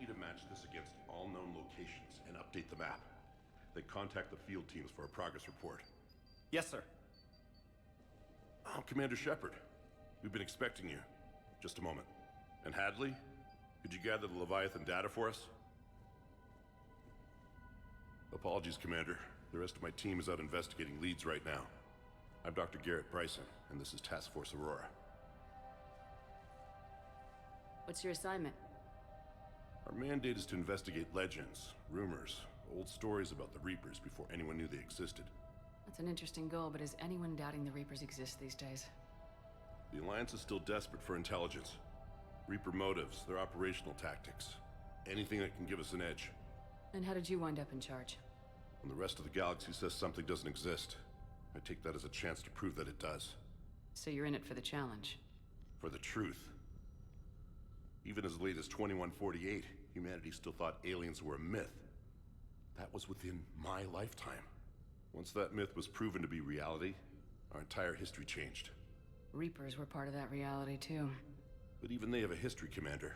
you to match this against all known locations and update the map. Then contact the field teams for a progress report. Yes, sir. Oh, Commander Shepard. We've been expecting you. Just a moment. And Hadley? Could you gather the Leviathan data for us? Apologies, Commander. The rest of my team is out investigating leads right now. I'm Dr. Garrett Bryson, and this is Task Force Aurora. What's your assignment? Our mandate is to investigate legends, rumors, old stories about the Reapers before anyone knew they existed. That's an interesting goal, but is anyone doubting the Reapers exist these days? The Alliance is still desperate for intelligence. Reaper motives, their operational tactics. Anything that can give us an edge. And how did you wind up in charge? When the rest of the galaxy says something doesn't exist, I take that as a chance to prove that it does. So you're in it for the challenge? For the truth. Even as late as 2148, humanity still thought aliens were a myth. That was within my lifetime. Once that myth was proven to be reality, our entire history changed. Reapers were part of that reality, too. But even they have a history, Commander.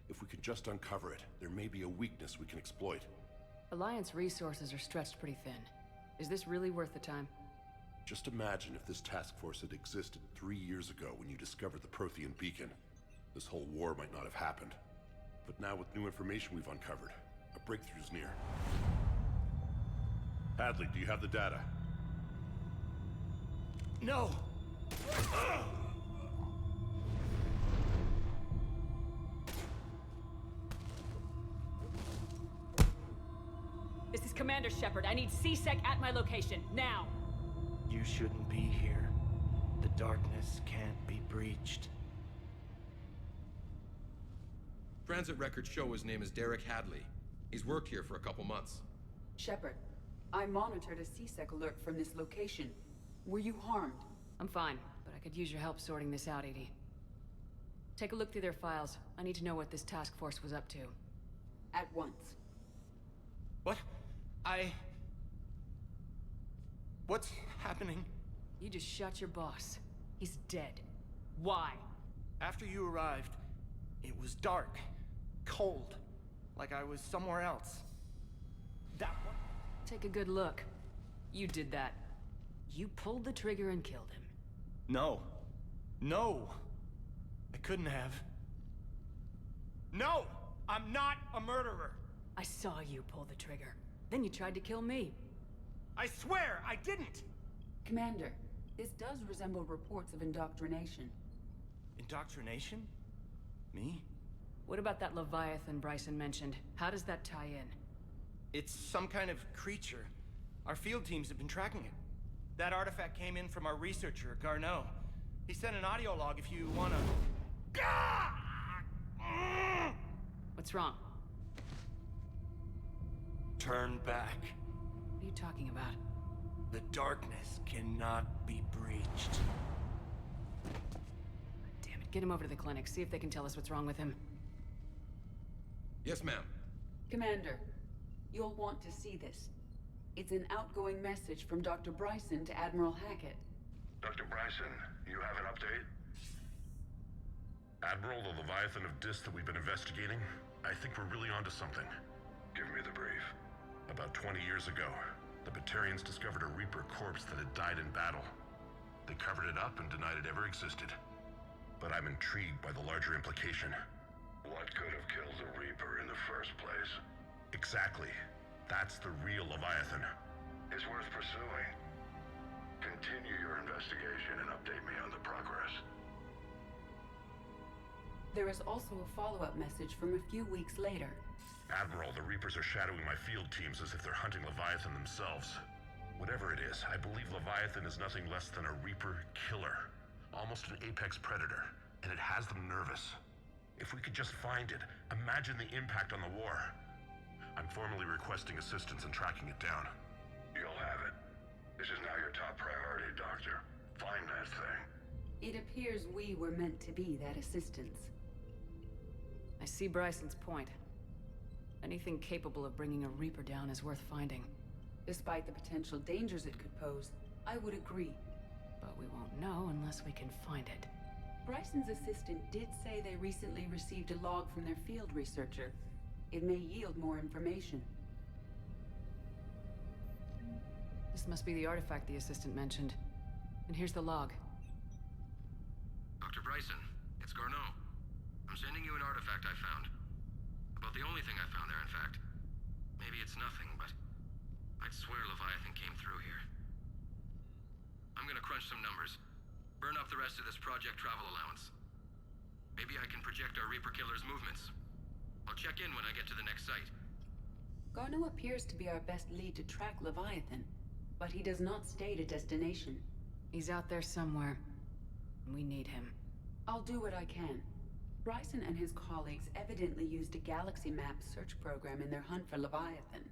If we can just uncover it, there may be a weakness we can exploit. Alliance resources are stretched pretty thin. Is this really worth the time? Just imagine if this task force had existed 3 years ago when you discovered the Prothean beacon. This whole war might not have happened. But now with new information we've uncovered, a breakthrough's near. Hadley, do you have the data? No! This is Commander Shepard. I need C-Sec at my location, now! You shouldn't be here. The darkness can't be breached. Transit records show his name is Derek Hadley. He's worked here for a couple months. Shepard, I monitored a C-Sec alert from this location. Were you harmed? I'm fine, but I could use your help sorting this out, Edie. Take a look through their files. I need to know what this task force was up to. At once. What? What's happening? You just shot your boss. He's dead. Why? After you arrived, it was dark, cold, like I was somewhere else. That one? Take a good look. You did that. You pulled the trigger and killed him. No. No! I couldn't have. No! I'm not a murderer! I saw you pull the trigger. Then you tried to kill me. I swear I didn't! Commander, this does resemble reports of indoctrination. Indoctrination? Me? What about that Leviathan Bryson mentioned? How does that tie in? It's some kind of creature. Our field teams have been tracking it. That artifact came in from our researcher, Garneau. He sent an audio log if you wanna... What's wrong? Turn back. What are you talking about? The darkness cannot be breached. Damn it, get him over to the clinic. See if they can tell us what's wrong with him. Yes, ma'am. Commander, you'll want to see this. It's an outgoing message from Dr. Bryson to Admiral Hackett. Dr. Bryson, you have an update? Admiral, the Leviathan of Dis that we've been investigating, I think we're really onto something. Give me the brief. About 20 years ago, the Batarians discovered a Reaper corpse that had died in battle. They covered it up and denied it ever existed. But I'm intrigued by the larger implication. What could have killed the Reaper in the first place? Exactly. That's the real Leviathan. It's worth pursuing. Continue your investigation and update me on the progress. There is also a follow-up message from a few weeks later. Admiral, the Reapers are shadowing my field teams as if they're hunting Leviathan themselves. Whatever it is, I believe Leviathan is nothing less than a Reaper killer. Almost an apex predator, and it has them nervous. If we could just find it, imagine the impact on the war. I'm formally requesting assistance in tracking it down. You'll have it. This is now your top priority, Doctor. Find that thing. It appears we were meant to be that assistance. I see Bryson's point. Anything capable of bringing a Reaper down is worth finding. Despite the potential dangers it could pose, I would agree. But we won't know unless we can find it. Bryson's assistant did say they recently received a log from their field researcher. It may yield more information. This must be the artifact the assistant mentioned. And here's the log. Dr. Bryson, it's Garneau. I'm sending you an artifact I found. About the only thing I found there, in fact. Maybe it's nothing, but I'd swear Leviathan came through here. I'm gonna crunch some numbers. Burn up the rest of this project travel allowance. Maybe I can project our Reaper Killer's movements. I'll check in when I get to the next site. Garneau appears to be our best lead to track Leviathan, but he does not state a destination. He's out there somewhere. We need him. I'll do what I can. Bryson and his colleagues evidently used a galaxy map search program in their hunt for Leviathan.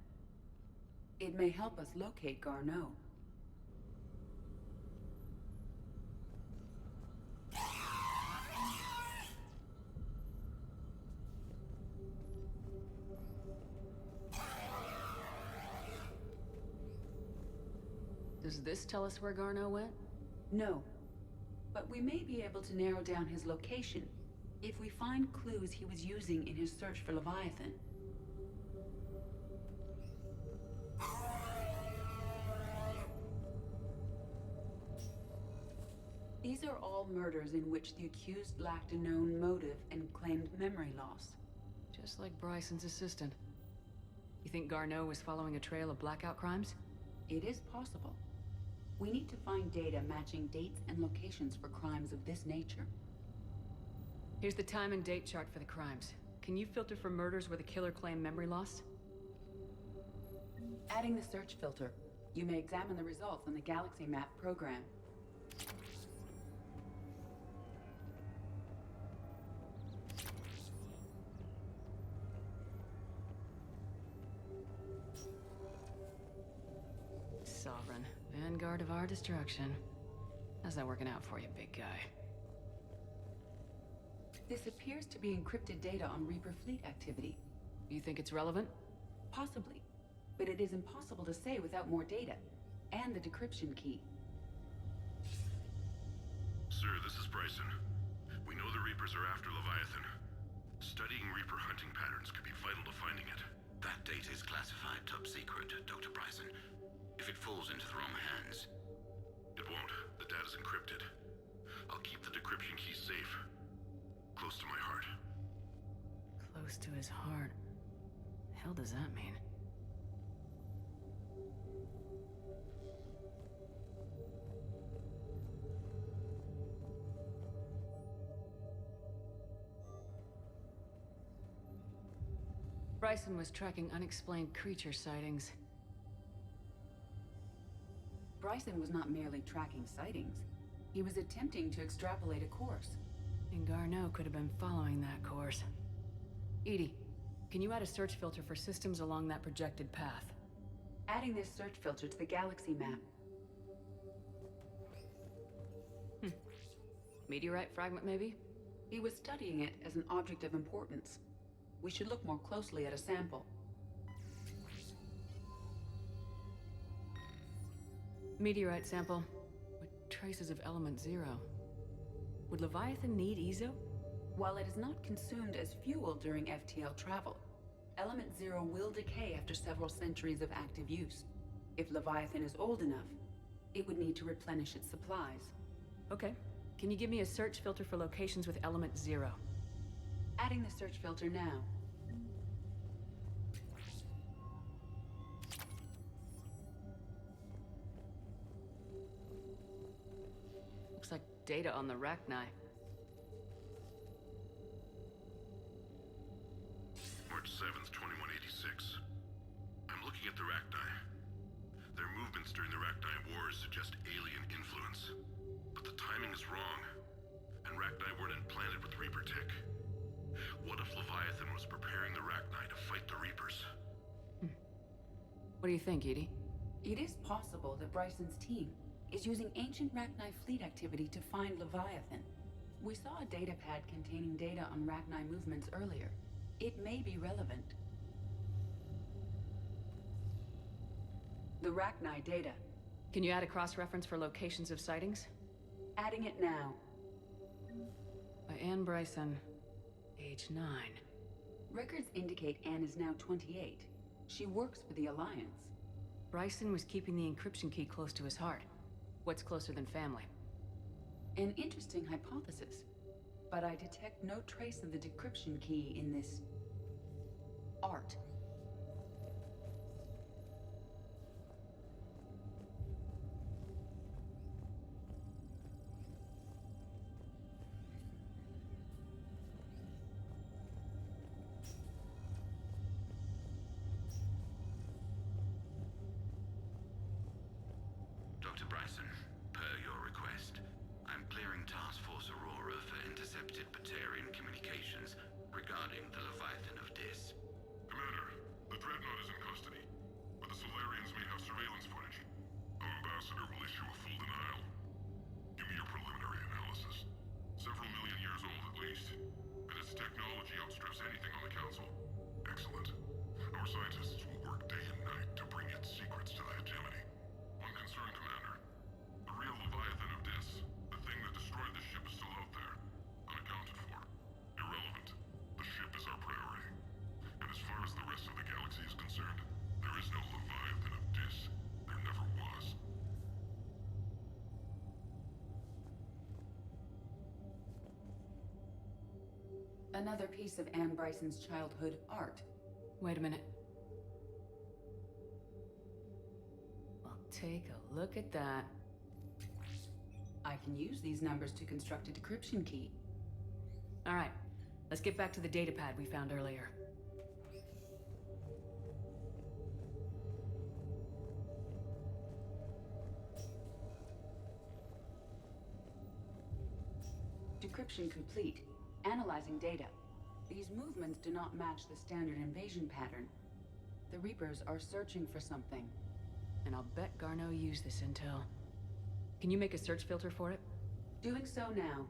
It may help us locate Garneau. Does this tell us where Garneau went? No. But we may be able to narrow down his location if we find clues he was using in his search for Leviathan. These are all murders in which the accused lacked a known motive and claimed memory loss. Just like Bryson's assistant. You think Garneau was following a trail of blackout crimes? It is possible. We need to find data matching dates and locations for crimes of this nature. Here's the time and date chart for the crimes. Can you filter for murders where the killer claimed memory loss? Adding the search filter, you may examine the results on the Galaxy Map program. Sovereign, vanguard of our destruction. How's that working out for you, big guy? This appears to be encrypted data on Reaper fleet activity. You think it's relevant? Possibly, but it is impossible to say without more data, and the decryption key. Sir, this is Bryson. We know the Reapers are after Leviathan. Studying Reaper hunting patterns could be vital to finding it. That data is classified top secret, Dr. Bryson. If it falls into the wrong hands... It won't. The data's encrypted. I'll keep the decryption key safe. Close to my heart. Close to his heart. The hell does that mean? Bryson was tracking unexplained creature sightings. Bryson was not merely tracking sightings. He was attempting to extrapolate a course. And Garneau could have been following that course. EDI, can you add a search filter for systems along that projected path? Adding this search filter to the galaxy map. Meteorite fragment, maybe? He was studying it as an object of importance. We should look more closely at a sample. Meteorite sample with traces of element 0. Would Leviathan need EZO? While it is not consumed as fuel during FTL travel, element 0 will decay after several centuries of active use. If Leviathan is old enough, it would need to replenish its supplies. Okay. Can you give me a search filter for locations with element 0? Adding the search filter now. Looks like data on the Rachni. March 7th, 2186. I'm looking at the Rachni. Their movements during the Rachni Wars suggest alien influence. But the timing is wrong. And Rachni weren't implanted with Reaper tech. What if Leviathan was preparing the Rachni to fight the Reapers? What do you think, EDI? It is possible that Bryson's team is using ancient Rachni fleet activity to find Leviathan. We saw a datapad containing data on Rachni movements earlier. It may be relevant. The Rachni data. Can you add a cross-reference for locations of sightings? Adding it now. By Anne Bryson, age 9. Records indicate Anne is now 28. She works for the Alliance. Bryson was keeping the encryption key close to his heart. What's closer than family? An interesting hypothesis. But I detect no trace of the decryption key in this... art. Dr. Bryson, per your request, I'm clearing Task Force Aurora for intercepted Batarian communications regarding the Leviathan of Dis. Commander, the Dreadnought is in custody, but the Solarians may have surveillance footage. Our ambassador will issue a full denial. Give me your preliminary analysis. Several million years old at least, and its technology outstrips anything on the Council. Excellent. Our scientists will work day and night to bring its secrets to the hegemony. One concern, Commander. The real Leviathan of Dis, the thing that destroyed the ship, is still out there. Unaccounted for. Irrelevant. The ship is our priority. And as far as the rest of the galaxy is concerned, there is no Leviathan of Dis. There never was. Another piece of Anne Bryson's childhood art. Wait a minute. Well, take a look at that. I can use these numbers to construct a decryption key. All right, let's get back to the datapad we found earlier. Decryption complete. Analyzing data. These movements do not match the standard invasion pattern. The Reapers are searching for something. And I'll bet Garneau used this intel. Can you make a search filter for it? Doing so now.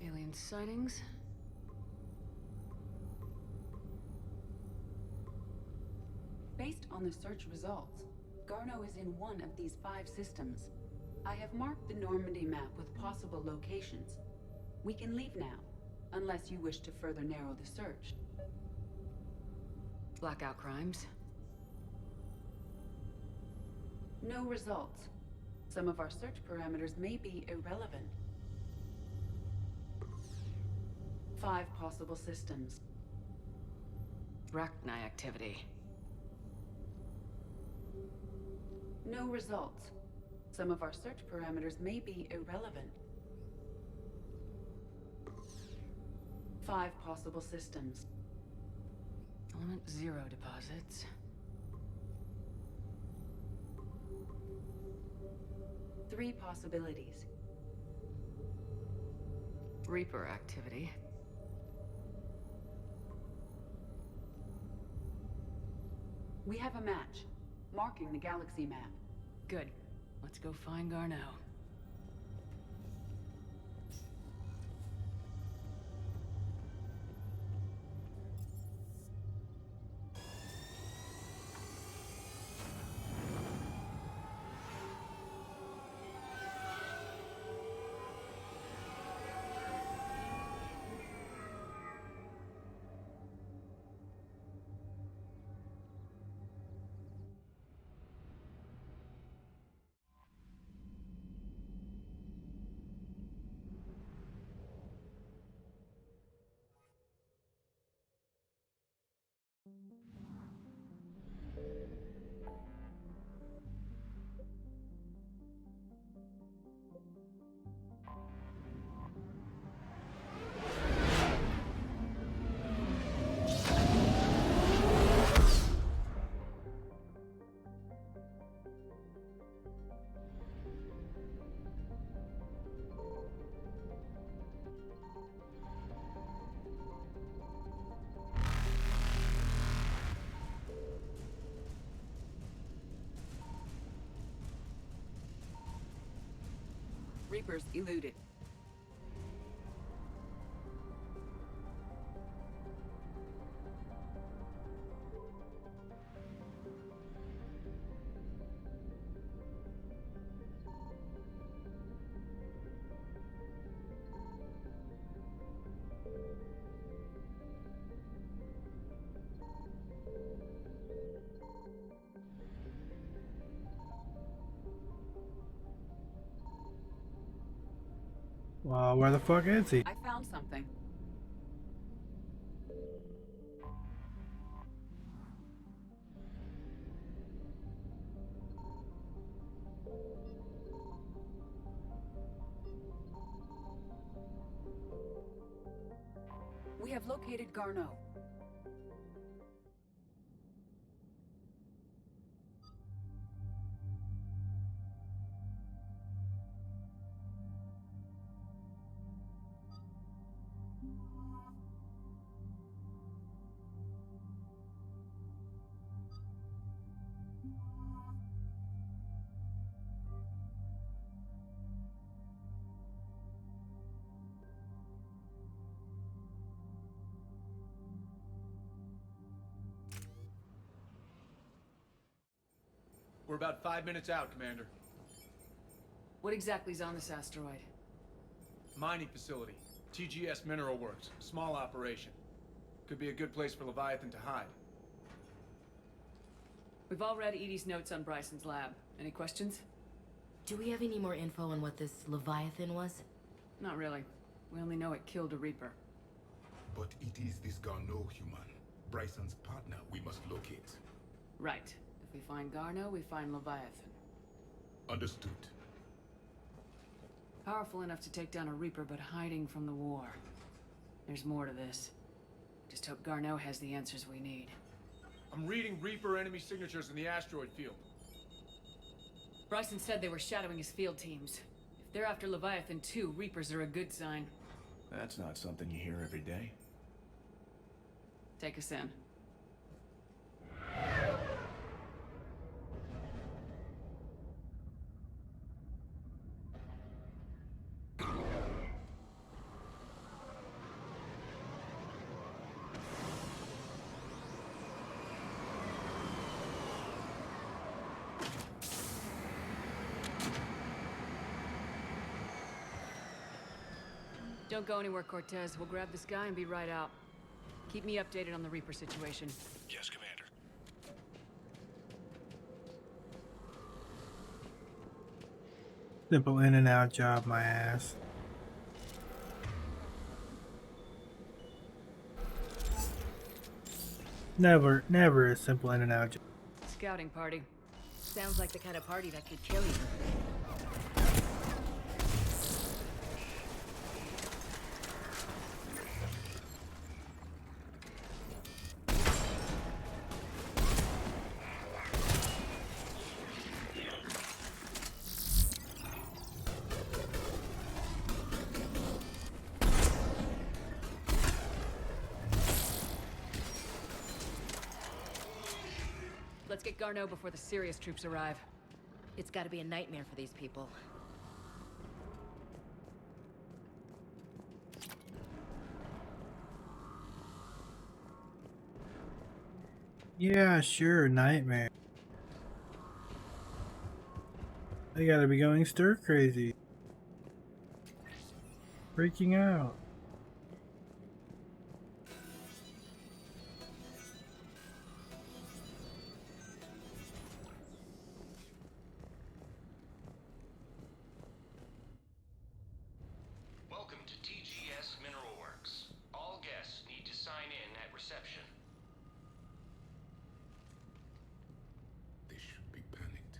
Alien sightings? Based on the search results, Garneau is in one of these 5 systems. I have marked the Normandy map with possible locations. We can leave now, unless you wish to further narrow the search. Blackout crimes? No results. Some of our search parameters may be irrelevant. 5 possible systems. Rachni activity. No results. Some of our search parameters may be irrelevant. 5 possible systems. Element 0 deposits. Three possibilities. Reaper activity. We have a match, marking the galaxy map. Good. Let's go find Garneau. Reapers eluded. Well, where the fuck is he? I found something. We have located Garneau. We're about 5 minutes out, Commander. What exactly is on this asteroid? Mining facility. TGS Mineral Works. Small operation. Could be a good place for Leviathan to hide. We've all read Edie's notes on Bryson's lab. Any questions? Do we have any more info on what this Leviathan was? Not really. We only know it killed a Reaper. But it is this Garneau human, Bryson's partner, we must locate. Right. If we find Garneau, we find Leviathan. Understood. Powerful enough to take down a Reaper, but hiding from the war. There's more to this. Just hope Garneau has the answers we need. I'm reading Reaper enemy signatures in the asteroid field. Bryson said they were shadowing his field teams. If they're after Leviathan too, Reapers are a good sign. That's not something you hear every day. Take us in. Don't go anywhere, Cortez. We'll grab this guy and be right out. Keep me updated on the Reaper situation. Yes, Commander. Simple in and out job, my ass. Never a simple in and out job. Scouting party. Sounds like the kind of party that could kill you. Let's get Garneau before the serious troops arrive. It's gotta be a nightmare for these people. Yeah, sure, nightmare. They gotta be going stir crazy. Freaking out. Welcome to TGS Mineral Works. All guests need to sign in at reception. They should be panicked.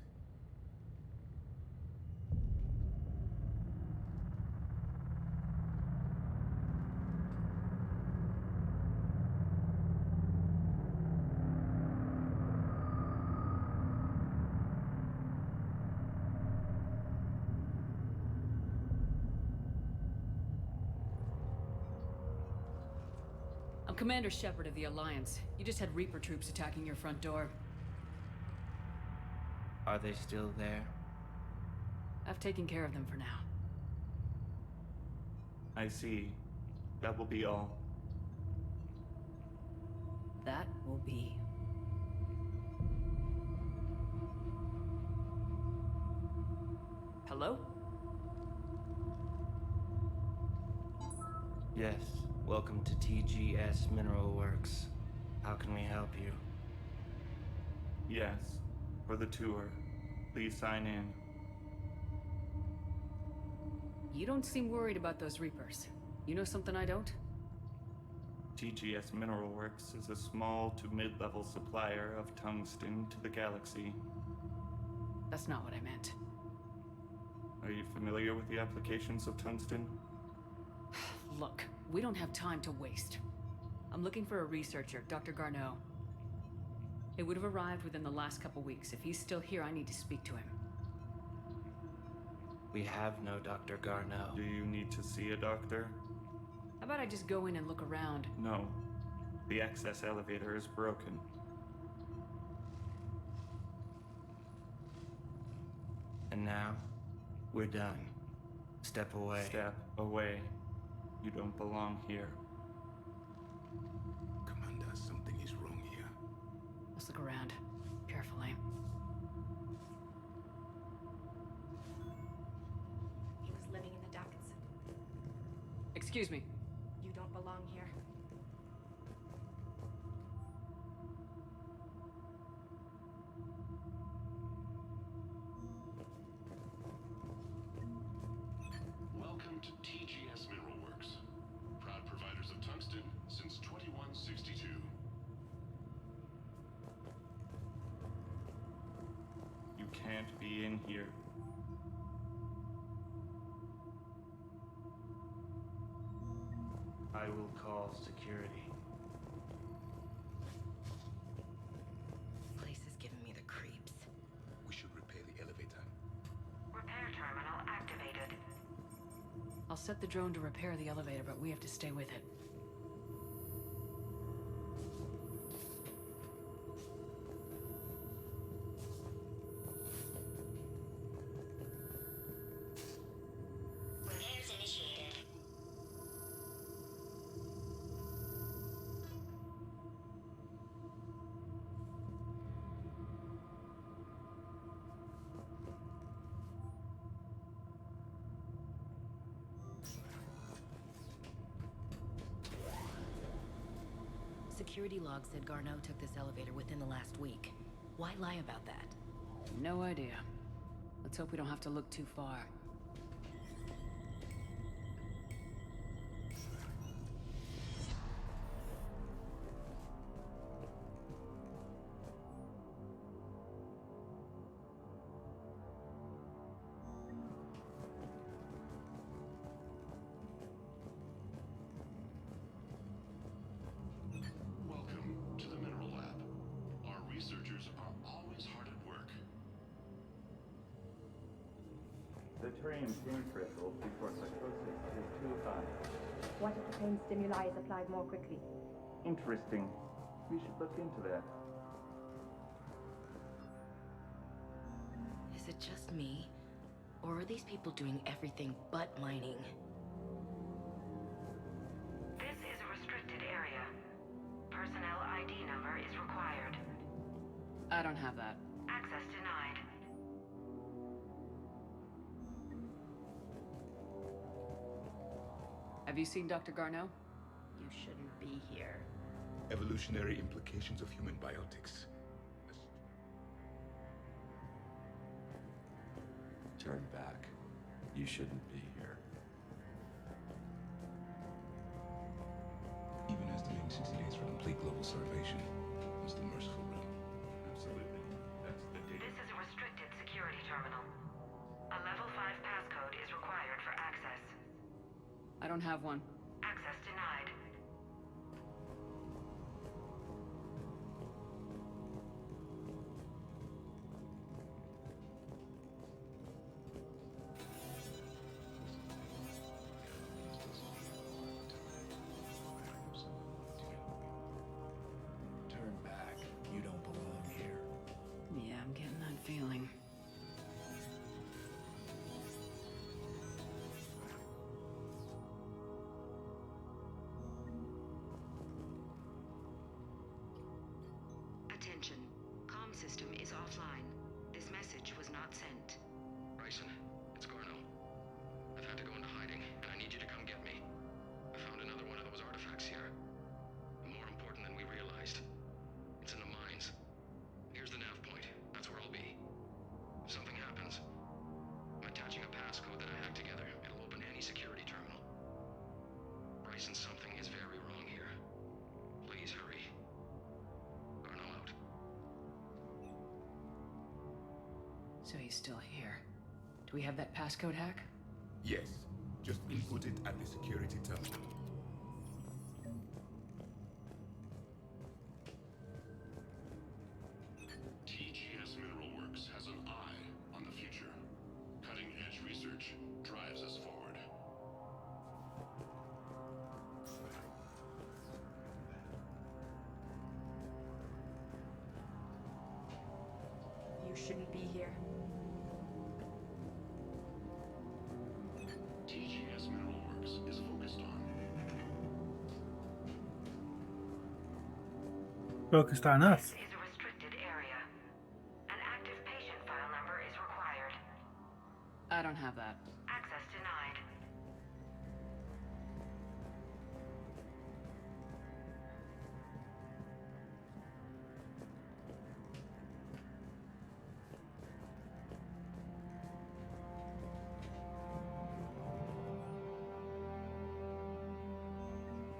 I'm Commander Shepard of the Alliance. You just had Reaper troops attacking your front door. Are they still there? I've taken care of them for now. I see. That will be all. That will be. Hello? Yes, welcome to TGS Mineral Works. How can we help you? Yes, for the tour. Please sign in. You don't seem worried about those Reapers. You know something I don't? TGS Mineral Works is a small to mid-level supplier of tungsten to the galaxy. That's not what I meant. Are you familiar with the applications of tungsten? Look, we don't have time to waste. I'm looking for a researcher, Dr. Garneau. It would have arrived within the last couple weeks. If he's still here, I need to speak to him. We have no Dr. Garneau. Do you need to see a doctor? How about I just go in and look around? No. The access elevator is broken. And now, we're done. Step away. Step away. You don't belong here. Commander, something is wrong here. Let's look around. Carefully. He was living in the ducts. Excuse me. You don't belong here. Welcome to TGS Mineral Works. Proud providers of tungsten since 2162. You can't be in here. I will call security. This place is giving me the creeps. We should repair the elevator. Repair terminal activated. I'll set the drone to repair the elevator, but we have to stay with it. Repairs initiated. Security log said Garneau took this elevator within the last week. Why lie about that? No idea. Let's hope we don't have to look too far. Welcome to the Mineral Lab. Our researchers are always hard at work. The terrain pain threshold before psychosis is too high. What if the pain stimuli is applied more quickly? Interesting. We should look into that. Is it just me? Or are these people doing everything but mining? This is a restricted area. Personnel ID number is required. I don't have that. Access denied. Have you seen Dr. Garneau? You shouldn't be here. Evolutionary implications of human biotics. Turn back. You shouldn't be here. Even estimating 60 days for complete global starvation. What's the merciful route? Absolutely. That's the date. This is a restricted security terminal. A level 5 passcode is required for access. I don't have one. Access denied. Turn back. You don't belong here. Yeah, I'm getting that feeling. Attention. Comm system is offline. This message was not sent. Bryson, it's Garneau. I've had to go into hiding, and I need you to come get me. I found another one of those artifacts here. More important than we realized. It's in the mines. Here's the nav point. That's where I'll be. If something happens, I'm attaching a passcode that I hacked together. It'll open Bryson, something is very wrong here. Please hurry. Garneau out. So he's still here. Do we have that passcode hack? Yes. Just input it at the security terminal. TGS Mineral Works has an eye on the future. Cutting-edge research drives us forward. You shouldn't be here. TGS Mineral Works is focused on Focused on us. This is a restricted area. An active patient file number is required. I don't have that. Access denied.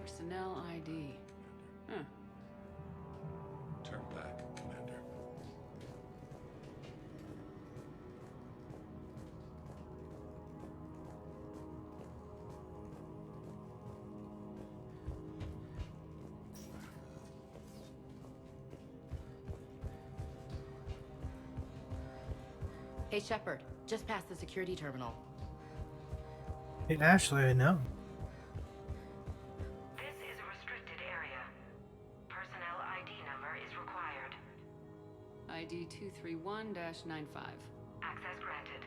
Personnel ID. Huh. Turn back, Commander. Hey, Shepard. Just past the security terminal. Hey, Ashley, I know. This is a restricted area. Personnel ID number is required. ID 231-95. Access granted.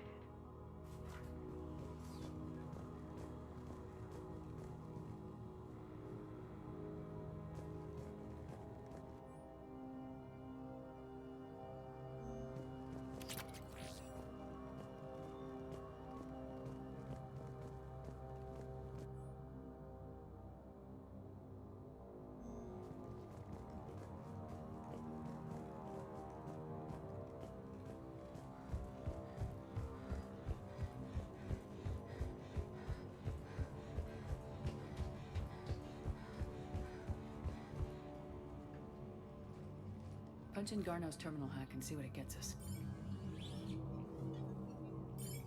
Punch in Garneau's terminal hack and see what it gets us.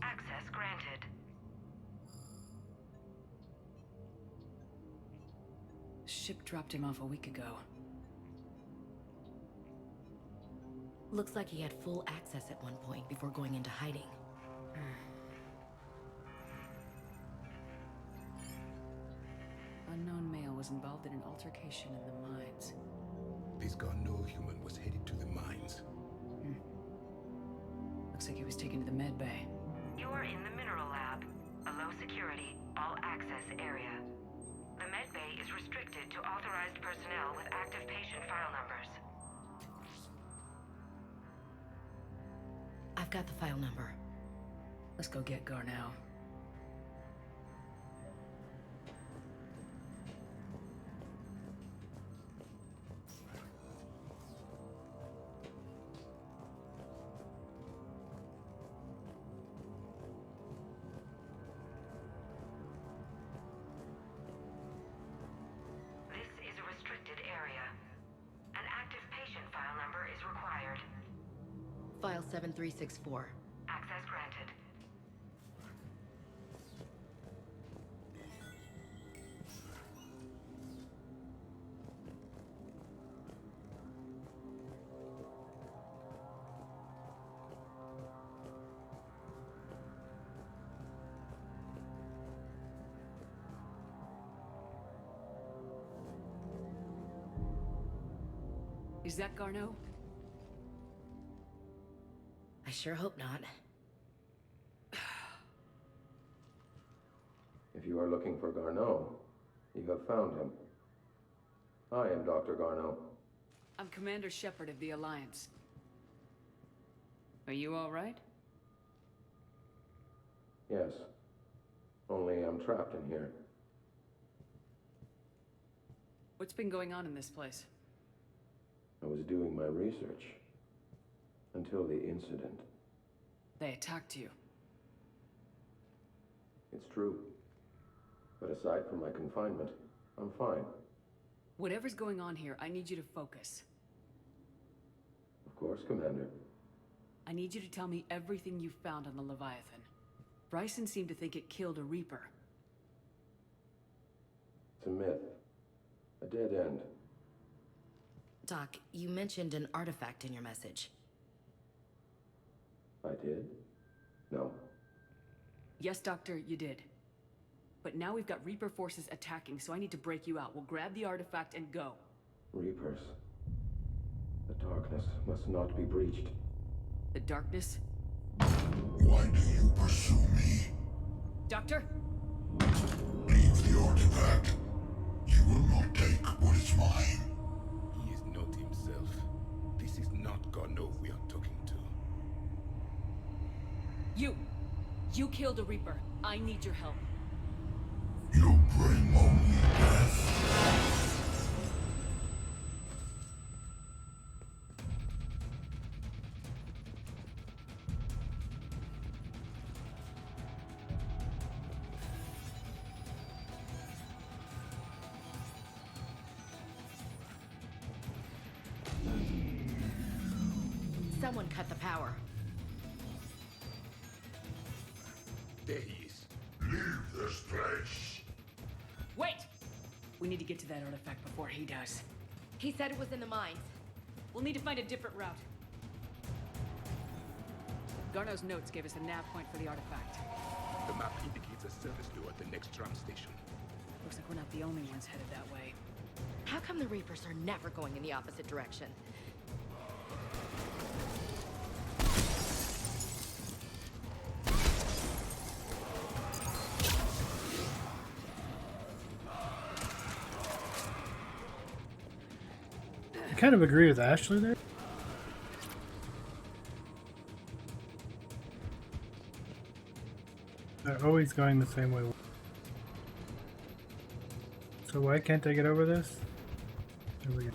Access granted. Ship dropped him off a week ago. Looks like he had full access at one point before going into hiding. Unknown male was involved in an altercation in the mines. This Garneau human was headed to the mines. Looks like he was taken to the med bay. You are in the mineral lab, a low security, all access area. The med bay is restricted to authorized personnel with active patient file numbers. I've got the file number. Let's go get Garneau. This is a restricted area. An active patient file number is required. File 7364. Access granted. Is that Garneau? I sure hope not. If you are looking for Garneau, you have found him. I am Dr. Garneau. I'm Commander Shepard of the Alliance. Are you all right? Yes. Only I'm trapped in here. What's been going on in this place? I was doing my research. Until the incident. They attacked you. It's true. But aside from my confinement, I'm fine. Whatever's going on here, I need you to focus. Of course, Commander. I need you to tell me everything you found on the Leviathan. Bryson seemed to think it killed a Reaper. It's a myth. A dead end. Doc, you mentioned an artifact in your message. I did? No. Yes, Doctor, you did. But now we've got Reaper forces attacking, so I need to break you out. We'll grab the artifact and go. Reapers. The darkness must not be breached. The darkness? Why do you pursue me? Doctor? Leave the artifact. You will not take what is mine. He is not himself. This is not Garneau we are talking to. You killed a Reaper. I need your help. You bring only death. Someone cut the power. There he is. Leave this place. Wait! We need to get to that artifact before he does. He said it was in the mines. We'll need to find a different route. Garneau's notes gave us a nav point for the artifact. The map indicates a service door at the next tram station. Looks like we're not the only ones headed that way. How come the Reapers are never going in the opposite direction? I kind of agree with Ashley there. They're always going the same way. So why can't I get over this? There we go.